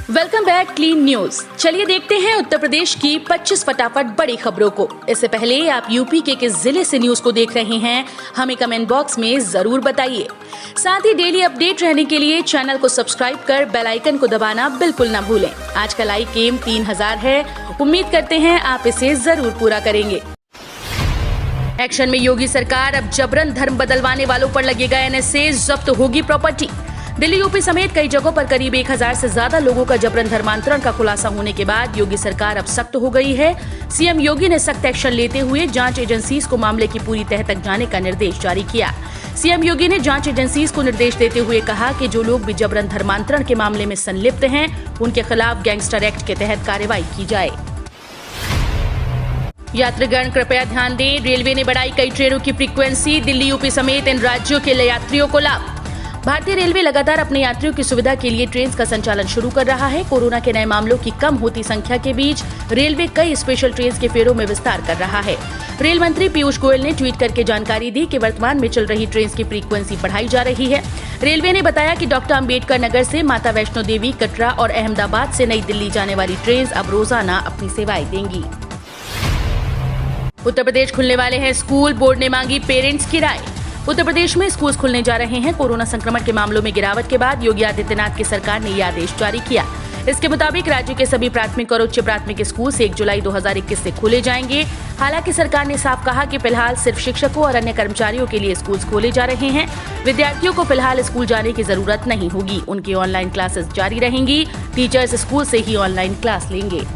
Welcome back clean news. चलिए देखते हैं उत्तर प्रदेश की 25 फटाफट बड़ी खबरों को। इससे पहले आप यूपी के किस जिले से न्यूज को देख रहे हैं हमें कमेंट बॉक्स में जरूर बताइए। साथ ही डेली अपडेट रहने के लिए चैनल को सब्सक्राइब कर बेल आइकन को दबाना बिल्कुल न भूलें। आज का लाइक एम 3000 है, उम्मीद करते हैं आप इसे जरूर पूरा करेंगे। एक्शन में योगी सरकार, अब जबरन धर्म बदलवाने वालों पर लगेगा एनएसए, जब्त होगी प्रॉपर्टी। दिल्ली यूपी समेत कई जगहों पर करीब 1000 से ज्यादा लोगों का जबरन धर्मांतरण का खुलासा होने के बाद योगी सरकार अब सख्त हो गई है। सीएम योगी ने सख्त एक्शन लेते हुए जांच एजेंसीज को मामले की पूरी तह तक जाने का निर्देश जारी किया। सीएम योगी ने जांच एजेंसीज को निर्देश देते हुए कहा कि जो लोग भी जबरन धर्मांतरण के मामले में संलिप्त हैं, उनके खिलाफ गैंगस्टर एक्ट के तहत कार्रवाई की जाए। यात्रीगण कृपया ध्यान दें, रेलवे ने बढ़ाई कई ट्रेनों की फ्रीक्वेंसी, दिल्ली यूपी समेत इन राज्यों के यात्रियों को लाभ। भारतीय रेलवे लगातार अपने यात्रियों की सुविधा के लिए ट्रेन का संचालन शुरू कर रहा है। कोरोना के नए मामलों की कम होती संख्या के बीच रेलवे कई स्पेशल ट्रेन के फेरों में विस्तार कर रहा है। रेल मंत्री पीयूष गोयल ने ट्वीट करके जानकारी दी कि वर्तमान में चल रही ट्रेन की फ्रीक्वेंसी बढ़ाई जा रही है। रेलवे ने बताया कि डॉक्टर अम्बेडकर नगर से माता वैष्णो देवी, कटरा और अहमदाबाद से नई दिल्ली जाने वाली ट्रेन अब रोजाना अपनी सेवाएं देंगी। उत्तर प्रदेश खुलने वाले हैं स्कूल, बोर्ड ने मांगी पेरेंट्स की राय। उत्तर प्रदेश में स्कूल खुलने जा रहे हैं। कोरोना संक्रमण के मामलों में गिरावट के बाद योगी आदित्यनाथ की सरकार ने यह आदेश जारी किया। इसके मुताबिक राज्य के सभी प्राथमिक और उच्च प्राथमिक स्कूल 1 जुलाई 2021 से खोले जाएंगे। हालांकि सरकार ने साफ कहा कि फिलहाल सिर्फ शिक्षकों और अन्य कर्मचारियों के लिए स्कूल खोले जा रहे हैं। विद्यार्थियों को फिलहाल स्कूल जाने की जरूरत नहीं होगी। उनकी ऑनलाइन क्लासेस जारी रहेंगी। टीचर्स स्कूल से ही ऑनलाइन क्लास लेंगे।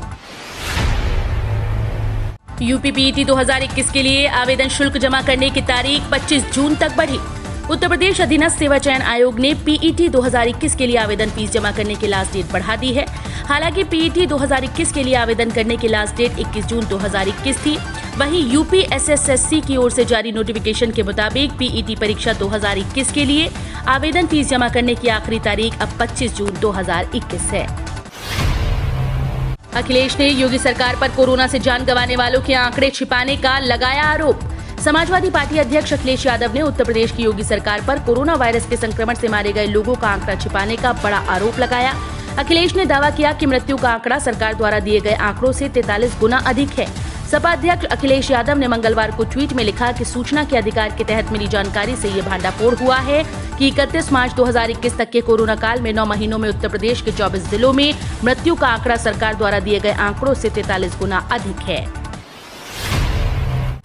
यूपी पीईटी 2021 के लिए आवेदन शुल्क जमा करने की तारीख 25 जून तक बढ़ी। उत्तर प्रदेश अधीनस्थ सेवा चयन आयोग ने पीईटी 2021 के लिए आवेदन फीस जमा करने की लास्ट डेट बढ़ा दी है। हालांकि पीईटी 2021 के लिए आवेदन करने की लास्ट डेट 21 जून 2021 थी। वहीं यूपी एसएसएससी की ओर से जारी नोटिफिकेशन के मुताबिक पीईटी परीक्षा 2021 के लिए आवेदन फीस जमा करने की आखिरी तारीख अब 25 जून 2021 है। अखिलेश ने योगी सरकार पर कोरोना से जान गंवाने वालों के आंकड़े छिपाने का लगाया आरोप। समाजवादी पार्टी अध्यक्ष अखिलेश यादव ने उत्तर प्रदेश की योगी सरकार पर कोरोना वायरस के संक्रमण से मारे गए लोगों का आंकड़ा छिपाने का बड़ा आरोप लगाया। अखिलेश ने दावा किया कि मृत्यु का आंकड़ा सरकार द्वारा दिए गए आंकड़ों से 43 गुना अधिक है। सपा अध्यक्ष अखिलेश यादव ने मंगलवार को ट्वीट में लिखा कि सूचना के अधिकार के तहत मिली जानकारी से ये भांडाफोड़ हुआ है कि 31 मार्च 2021 तक के कोरोना काल में 9 महीनों में उत्तर प्रदेश के 24 जिलों में मृत्यु का आंकड़ा सरकार द्वारा दिए गए आंकड़ों से 43 गुना अधिक है।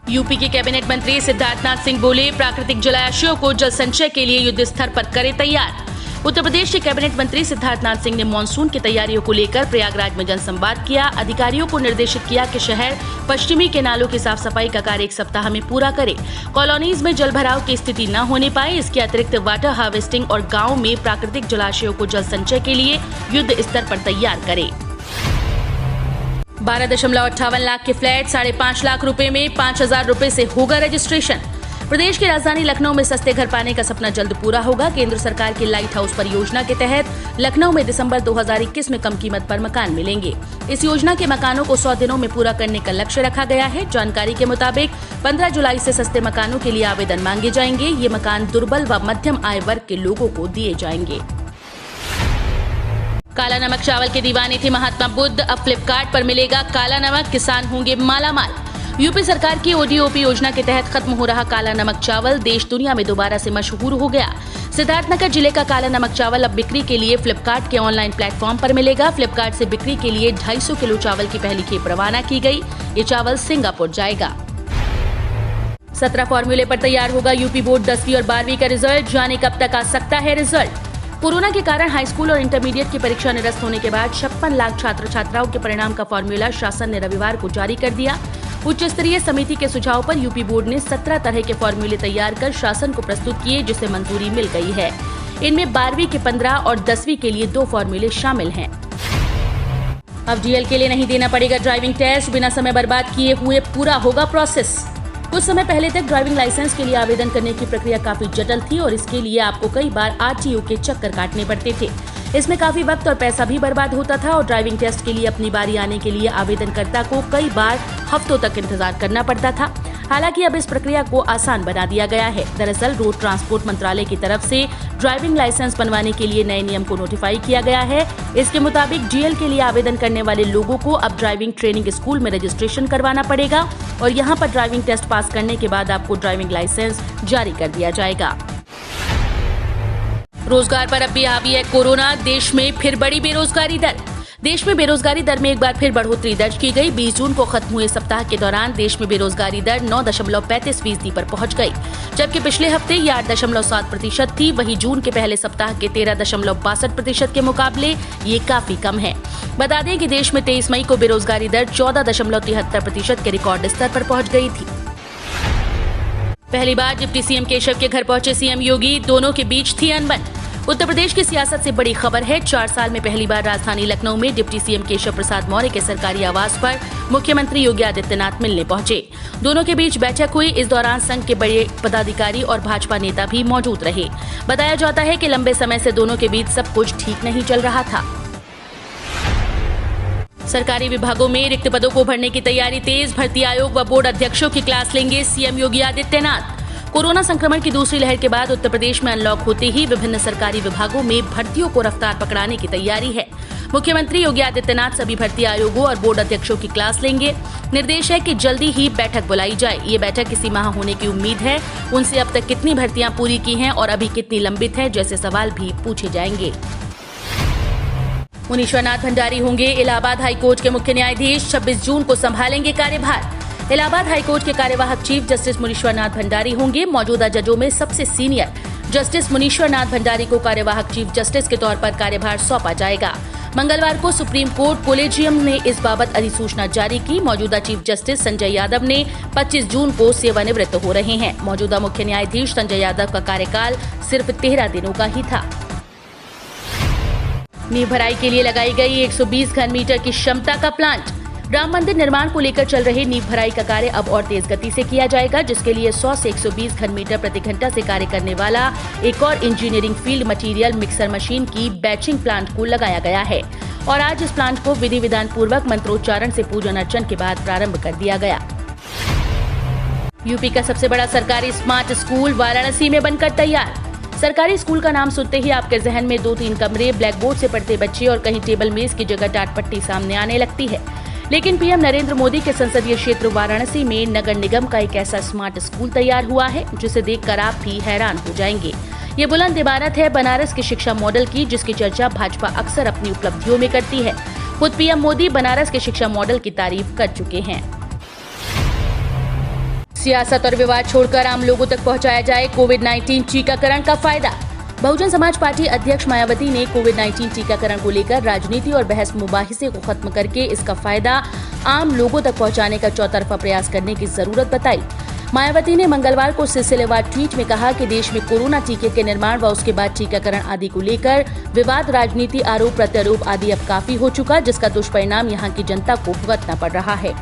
यूपी के कैबिनेट मंत्री सिद्धार्थनाथ सिंह बोले, प्राकृतिक जलाशयों को जल संचय के लिए युद्ध स्तर पर करें तैयार। उत्तर प्रदेश के कैबिनेट मंत्री सिद्धार्थनाथ सिंह ने मानसून की तैयारियों को लेकर प्रयागराज में जनसंवाद किया। अधिकारियों को निर्देशित किया कि शहर पश्चिमी केनालों की साफ सफाई का कार्य 1 सप्ताह में पूरा करे। कॉलोनीज में जल भराव की स्थिति न होने पाए, इसके अतिरिक्त वाटर हार्वेस्टिंग और गाँव में प्राकृतिक जलाशयों को जल संचय के लिए युद्ध स्तर पर तैयार करे। 12.58 लाख के फ्लैट 5.5 लाख रुपए में 5000 रुपए से होगा रजिस्ट्रेशन। प्रदेश की राजधानी लखनऊ में सस्ते घर पाने का सपना जल्द पूरा होगा। केंद्र सरकार की लाइट हाउस परियोजना के तहत लखनऊ में दिसंबर 2021 में कम कीमत पर मकान मिलेंगे। इस योजना के मकानों को 100 दिनों में पूरा करने का लक्ष्य रखा गया है। जानकारी के मुताबिक 15 जुलाई से सस्ते मकानों के लिए आवेदन मांगे जाएंगे। ये मकान दुर्बल व मध्यम आय वर्ग के लोगों को दिए जाएंगे। काला नमक चावल के दीवाने थे महात्मा बुद्ध, अब फ्लिपकार्ट पर मिलेगा काला नमक, किसान होंगे मालामाल। यूपी सरकार की ओडीओपी योजना के तहत खत्म हो रहा काला नमक चावल देश दुनिया में दोबारा से मशहूर हो गया। सिद्धार्थनगर जिले का काला नमक चावल अब बिक्री के लिए फ्लिपकार्ट के ऑनलाइन प्लेटफॉर्म पर मिलेगा। फ्लिपकार्ट से बिक्री के लिए 250 किलो चावल की पहली खेप रवाना की गई। ये चावल सिंगापुर जाएगा। 17 फॉर्मूले पर तैयार होगा यूपी बोर्ड 10वीं और 12वीं का रिजल्ट, जाने कब तक आ सकता है रिजल्ट। कोरोना के कारण हाई स्कूल और इंटरमीडिएट की परीक्षा निरस्त होने के बाद 56 लाख छात्र छात्राओं के परिणाम का फॉर्मूला शासन ने रविवार को जारी कर दिया। उच्च स्तरीय समिति के सुझाव पर यूपी बोर्ड ने 17 तरह के फॉर्मूले तैयार कर शासन को प्रस्तुत किए, जिसे मंजूरी मिल गई है। इनमें 12वीं के 15 और 10वीं के लिए 2 फॉर्मूले शामिल हैं। अब डीएल के लिए नहीं देना पड़ेगा ड्राइविंग टेस्ट, बिना समय बर्बाद किए हुए पूरा होगा प्रोसेस। कुछ समय पहले तक ड्राइविंग लाइसेंस के लिए आवेदन करने की प्रक्रिया काफी जटिल थी और इसके लिए आपको कई बार आरटीओ के चक्कर काटने पड़ते थे। इसमें काफी वक्त और पैसा भी बर्बाद होता था और ड्राइविंग टेस्ट के लिए अपनी बारी आने के लिए आवेदनकर्ता को कई बार हफ्तों तक इंतजार करना पड़ता था। हालांकि अब इस प्रक्रिया को आसान बना दिया गया है। दरअसल रोड ट्रांसपोर्ट मंत्रालय की तरफ से ड्राइविंग लाइसेंस बनवाने के लिए नए नियम को नोटिफाई किया गया है। इसके मुताबिक डीएल के लिए आवेदन करने वाले लोगों को अब ड्राइविंग ट्रेनिंग स्कूल में रजिस्ट्रेशन करवाना पड़ेगा और यहाँ पर ड्राइविंग टेस्ट पास करने के बाद आपको ड्राइविंग लाइसेंस जारी कर दिया जाएगा। रोजगार पर अब भी हावी है कोरोना। देश में फिर बढ़ी बेरोजगारी दर। देश में बेरोजगारी दर में एक बार फिर बढ़ोतरी दर्ज की गई। 20 जून को खत्म हुए सप्ताह के दौरान देश में बेरोजगारी दर 9.35% पर पहुंच गई, जबकि पिछले हफ्ते ये 8.7% थी। वहीं जून के पहले सप्ताह के 13.62% के मुकाबले ये काफी कम है। बता दें कि देश में 23 मई को बेरोजगारी दर 14.73% के रिकॉर्ड स्तर पर पहुंच गई थी। पहली बार डिप्टी सीएम केशव के घर पहुंचे सीएम योगी, दोनों के बीच थी अनबन। उत्तर प्रदेश की सियासत से बड़ी खबर है। 4 साल में पहली बार राजधानी लखनऊ में डिप्टी सीएम केशव प्रसाद मौर्य के सरकारी आवास पर मुख्यमंत्री योगी आदित्यनाथ मिलने पहुंचे। दोनों के बीच बैठक हुई। इस दौरान संघ के बड़े पदाधिकारी और भाजपा नेता भी मौजूद रहे। बताया जाता है कि लंबे समय से दोनों के बीच सब कुछ ठीक नहीं चल रहा था। सरकारी विभागों में रिक्त पदों को भरने की तैयारी तेज। भर्ती आयोग व बोर्ड अध्यक्षों की क्लास लेंगे सीएम योगी आदित्यनाथ। कोरोना संक्रमण की दूसरी लहर के बाद उत्तर प्रदेश में अनलॉक होते ही विभिन्न सरकारी विभागों में भर्तियों को रफ्तार पकड़ाने की तैयारी है। मुख्यमंत्री योगी आदित्यनाथ सभी भर्ती आयोगों और बोर्ड अध्यक्षों की क्लास लेंगे। निर्देश है कि जल्दी ही बैठक बुलाई जाए। ये बैठक इसी माह होने की उम्मीद है। उनसे अब तक कितनी भर्तियां पूरी की हैं और अभी कितनी लंबित है जैसे सवाल भी पूछे जाएंगे। मुनीश्वर भंडारी होंगे इलाहाबाद हाईकोर्ट के मुख्य न्यायाधीश। 26 जून को संभालेंगे कार्यभार। इलाहाबाद हाईकोर्ट के कार्यवाहक चीफ जस्टिस मुनीश्वर भंडारी होंगे। मौजूदा जजों में सबसे सीनियर जस्टिस मुनीश्वर भंडारी को कार्यवाहक चीफ जस्टिस के तौर पर कार्यभार सौंपा जाएगा। मंगलवार को सुप्रीम कोर्ट कोलेजियम ने इस बाबत अधिसूचना जारी की। मौजूदा चीफ जस्टिस संजय यादव ने 25 जून को सेवानिवृत्त हो रहे हैं। मौजूदा मुख्य न्यायाधीश संजय यादव का कार्यकाल सिर्फ 13 दिनों का ही था। नींव भराई के लिए लगाई गई 120 घन मीटर की क्षमता का प्लांट। राम मंदिर निर्माण को लेकर चल रहे नींव भराई का कार्य अब और तेज गति से किया जाएगा, जिसके लिए 100 से 120 घन मीटर प्रति घंटा से कार्य करने वाला एक और engineering field material mixer machine की बैचिंग प्लांट को लगाया गया है और आज इस प्लांट को विधि विधान पूर्वक मंत्रोच्चारण से पूजन अर्चन के बाद प्रारंभ कर दिया गया। यूपी का सबसे बड़ा सरकारी स्मार्ट स्कूल वाराणसी में बनकर तैयार। सरकारी स्कूल का नाम सुनते ही आपके जहन में 2-3 कमरे, ब्लैक बोर्ड से पढ़ते बच्चे और कहीं टेबल मेज की जगह टाट पट्टी सामने आने लगती है। लेकिन पीएम नरेंद्र मोदी के संसदीय क्षेत्र वाराणसी में नगर निगम का एक ऐसा स्मार्ट स्कूल तैयार हुआ है जिसे देखकर आप भी हैरान हो जाएंगे। ये बुलंद इबारत है बनारस के शिक्षा मॉडल की, जिसकी चर्चा भाजपा अक्सर अपनी उपलब्धियों में करती है। खुद पीएम मोदी बनारस के शिक्षा मॉडल की तारीफ कर चुके हैं। सियासत और विवाद छोड़कर आम लोगों तक पहुंचाया जाए कोविड-19 टीकाकरण का फायदा। बहुजन समाज पार्टी अध्यक्ष मायावती ने कोविड-19 टीकाकरण को लेकर राजनीति और बहस मुबाहिसे को खत्म करके इसका फायदा आम लोगों तक पहुंचाने का चौतरफा प्रयास करने की जरूरत बताई। मायावती ने मंगलवार को सिलसिलेवार ट्वीट में कहा कि देश में कोरोना टीके के निर्माण व उसके बाद टीकाकरण आदि को लेकर विवाद, राजनीति, आरोप प्रत्यारोप आदि अब काफी हो चुका, जिसका दुष्परिणाम यहाँ की जनता को भुगतना पड़ रहा है।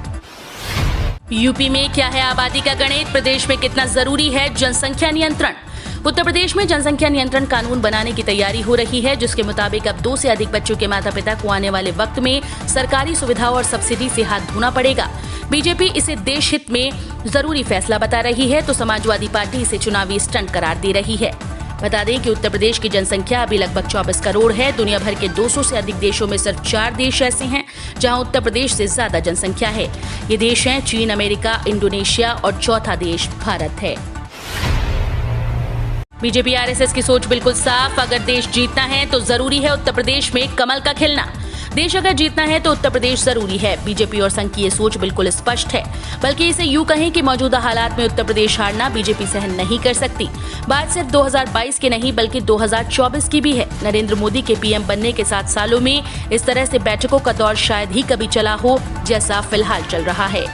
यूपी में क्या है आबादी का गणित? प्रदेश में कितना जरूरी है जनसंख्या नियंत्रण? उत्तर प्रदेश में जनसंख्या नियंत्रण कानून बनाने की तैयारी हो रही है, जिसके मुताबिक अब 2 से अधिक बच्चों के माता पिता को आने वाले वक्त में सरकारी सुविधाओं और सब्सिडी से हाथ धोना पड़ेगा। बीजेपी इसे देश हित में जरूरी फैसला बता रही है तो समाजवादी पार्टी इसे चुनावी स्टंट करार दे रही है। बता दें कि उत्तर प्रदेश की जनसंख्या अभी लगभग 24 करोड़ है। दुनिया भर के 200 से अधिक देशों में सिर्फ 4 देश ऐसे हैं जहां उत्तर प्रदेश से ज्यादा जनसंख्या है। ये देश हैं चीन, अमेरिका, इंडोनेशिया और चौथा देश भारत है। बीजेपी आरएसएस की सोच बिल्कुल साफ। अगर देश जीतना है तो जरूरी है उत्तर प्रदेश में कमल का खिलना। देश अगर जीतना है तो उत्तर प्रदेश जरूरी है। बीजेपी और संघ की ये सोच बिल्कुल स्पष्ट है। बल्कि इसे यूं कहें कि मौजूदा हालात में उत्तर प्रदेश हारना बीजेपी सहन नहीं कर सकती। बात सिर्फ 2022 की नहीं बल्कि 2024 की भी है। नरेंद्र मोदी के पीएम बनने के 7 सालों में इस तरह से बैठकों का दौर शायद ही कभी चला हो जैसा फिलहाल चल रहा है।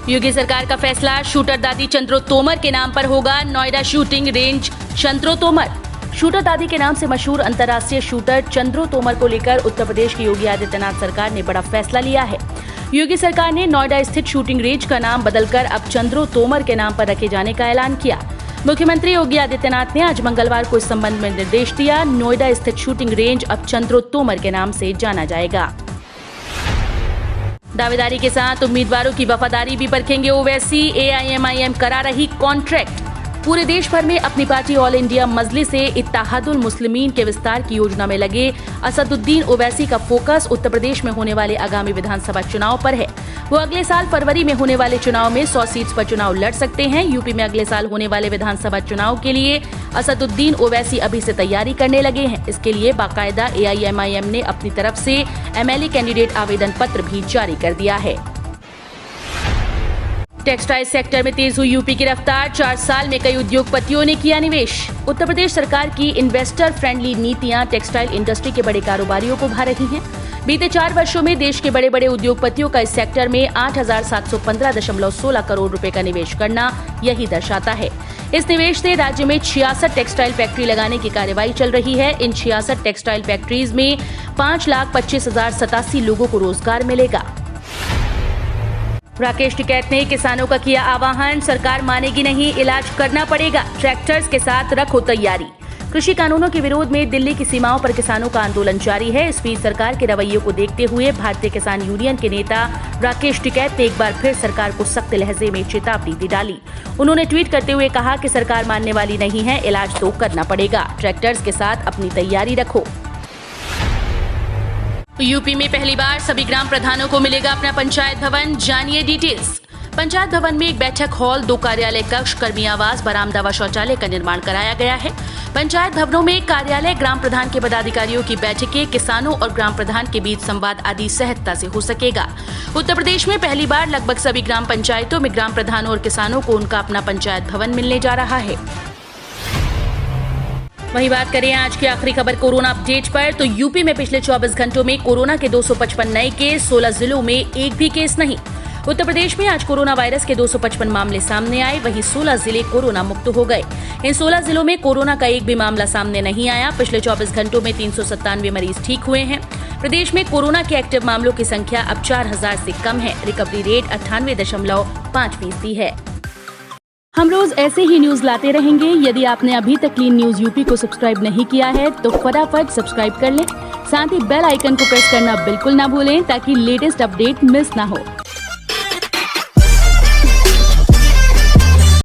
योगी सरकार का फैसला, शूटर दादी चंद्रो तोमर के नाम पर होगा Noida shooting range. Chandro Tomar shooter दादी के नाम से मशहूर अंतर्राष्ट्रीय शूटर चंद्रो तोमर को लेकर उत्तर प्रदेश की योगी आदित्यनाथ सरकार ने बड़ा फैसला लिया है। योगी सरकार ने नोएडा स्थित शूटिंग रेंज का नाम बदलकर अब चंद्रो तोमर के नाम पर रखे जाने का ऐलान किया। मुख्यमंत्री योगी आदित्यनाथ ने आज मंगलवार को इस संबंध में निर्देश दिया। नोएडा स्थित शूटिंग रेंज अब चंद्रो तोमर के नाम से जाना जाएगा। दावेदारी के साथ उम्मीदवारों की वफादारी भी परखेंगे ओवैसी। एआईएमआईएम करा रही कॉन्ट्रैक्ट। पूरे देश भर में अपनी पार्टी ऑल इंडिया मजलिस से इत्तेहादुल मुस्लिमीन के विस्तार की योजना में लगे असदुद्दीन ओवैसी का फोकस उत्तर प्रदेश में होने वाले आगामी विधानसभा चुनाव पर है। वो अगले साल फरवरी में होने वाले चुनाव में 100 सीट्स पर चुनाव लड़ सकते हैं। यूपी में अगले साल होने वाले विधानसभा चुनाव के लिए असदुद्दीन ओवैसी अभी से तैयारी करने लगे हैं। इसके लिए बाकायदा एआईएमआईएम ने अपनी तरफ से एमएलए कैंडिडेट आवेदन पत्र भी जारी कर दिया है। टेक्सटाइल सेक्टर में तेज हुई यूपी की रफ्तार। 4 साल में कई उद्योगपतियों ने किया निवेश। उत्तर प्रदेश सरकार की इन्वेस्टर फ्रेंडली नीतियां टेक्सटाइल इंडस्ट्री के बड़े कारोबारियों को भा रही हैं। बीते 4 वर्षों में देश के बड़े बड़े उद्योगपतियों का इस सेक्टर में 8,715.16 करोड़ रुपए का निवेश करना यही दर्शाता है। इस निवेश से राज्य में 66 टेक्सटाइल फैक्ट्री लगाने की कार्यवाही चल रही है। इन 66 टेक्सटाइल फैक्ट्रीज में 5,25,087 लोगों को रोजगार मिलेगा। राकेश टिकैत ने किसानों का किया आह्वान, सरकार मानेगी नहीं, इलाज करना पड़ेगा, ट्रैक्टर्स के साथ रखो तैयारी। कृषि कानूनों के विरोध में दिल्ली की सीमाओं पर किसानों का आंदोलन जारी है। इस बीच सरकार के रवैये को देखते हुए भारतीय किसान यूनियन के नेता राकेश टिकैत ने एक बार फिर सरकार को सख्त लहजे में चेतावनी दी डाली। उन्होंने ट्वीट करते हुए कहा कि सरकार मानने वाली नहीं है, इलाज तो करना पड़ेगा, ट्रैक्टर्स के साथ अपनी तैयारी रखो। यूपी में पहली बार सभी ग्राम प्रधानों को मिलेगा अपना पंचायत भवन, जानिए डिटेल्स। पंचायत भवन में एक बैठक हॉल, 2 कार्यालय कक्ष, कर्मी आवास, बरामदा व शौचालय का निर्माण कराया गया है। पंचायत भवनों में कार्यालय, ग्राम प्रधान के पदाधिकारियों की बैठकें, किसानों और ग्राम प्रधान के बीच संवाद आदि सहजता से हो सकेगा। उत्तर प्रदेश में पहली बार लगभग सभी ग्राम पंचायतों में ग्राम प्रधानों और किसानों को उनका अपना पंचायत भवन मिलने जा रहा है। वहीं बात करें आज की आखिरी खबर कोरोना अपडेट पर, तो यूपी में पिछले 24 घंटों में कोरोना के 255 नए केस, 16 जिलों में एक भी केस नहीं। उत्तर प्रदेश में आज कोरोना वायरस के 255 मामले सामने आए, वहीं 16 जिले कोरोना मुक्त हो गए। इन 16 जिलों में कोरोना का एक भी मामला सामने नहीं आया। पिछले 24 घंटों में 397 मरीज ठीक हुए हैं। प्रदेश में कोरोना के एक्टिव मामलों की संख्या अब 4000 से कम है। रिकवरी रेट 98.5% है। हम रोज ऐसे ही न्यूज लाते रहेंगे। यदि आपने अभी तक क्लीन न्यूज यूपी को सब्सक्राइब नहीं किया है तो फटाफट सब्सक्राइब कर लें। साथ ही बेल आइकन को प्रेस करना बिल्कुल ना भूलें ताकि लेटेस्ट अपडेट मिस ना हो।